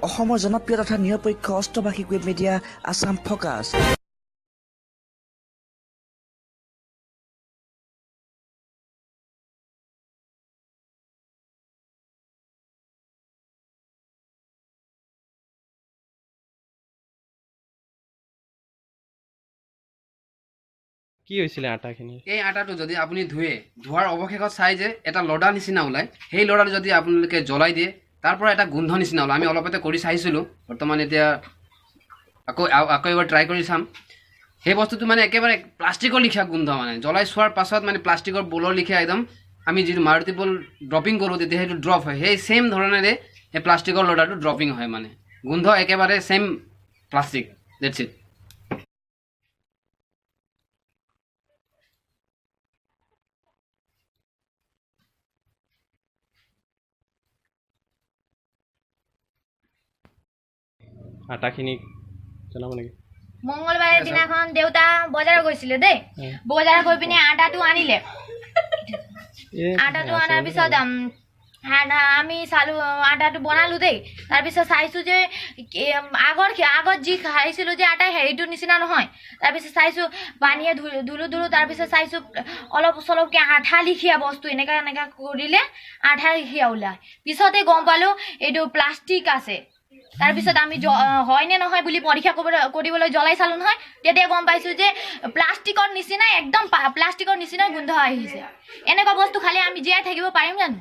অসমৰ জনপ্ৰিয় তথা নিৰপেক্ষ অস্ত্ৰবাসী ৱেব মিডিয়া আছাম ফ'কাছ। কি হৈছিলে আটাখিনি? এই আটাটো যদি আপুনি ধোৱাৰ অৱশেষত চাই যে এটা লডা নিচিনা ওলায়, সেই লডাটো যদি আপোনালোকে জ্বলাই দিয়ে তাৰ পৰা এটা গোন্ধ নিচিনা ওলায়। আমি অলপতে কৰি চাইছিলোঁ, বৰ্তমান এতিয়া আকৌ এবাৰ ট্ৰাই কৰি চাম। সেই বস্তুটো মানে একেবাৰে প্লাষ্টিকৰ লিখীয়া গোন্ধ, মানে জ্বলাই চোৱাৰ পাছত মানে প্লাষ্টিকৰ বলৰ লিখীয়া একদম। আমি যিটো মাৰুতি বল ড্ৰপিং কৰোঁ তেতিয়া সেইটো ড্ৰপ হয়, সেই ছেইম ধৰণেৰে সেই প্লাষ্টিকৰ লডাটো ড্ৰপিং হয়, মানে গোন্ধ একেবাৰে ছেইম প্লাষ্টিক। That's it. আটাখিনি জনাব নেকি? মঙ্গলবাৰে দিনাখন দেউতা বজাৰ গৈছিলে দেই। বজাৰ গৈ পিনে আটাটো আনিলে। আটাটো অনাৰ পিছত আমি চালোঁ, আটাটো বনালোঁ দেই। তাৰপিছত চাইছোঁ যে আগত যি খাইছিলোঁ যে আটা হেৰিটোৰ নিচিনা নহয়। তাৰপিছত চাইছোঁ পানীয়ে ধুলোঁ। তাৰপিছত চাইছোঁ অলপ চলপকৈ আঠা লিখীয়া বস্তু এনেকা কৰিলে আঠা লিখীয়া ওলায়। পিছতে গম পালোঁ এইটো প্লাষ্টিক আছে। তাৰপিছত আমি হয়নে নহয় বুলি পৰীক্ষা কৰিবলৈ জ্বলাই চালোঁ নহয়, তেতিয়া গম পাইছোঁ যে প্লাষ্টিকৰ নিচিনাই, একদম প্লাষ্টিকৰ নিচিনাই গোন্ধ আহিছে। এনেকুৱা বস্তু খালে আমি জীয়াই থাকিব পাৰিম জানো?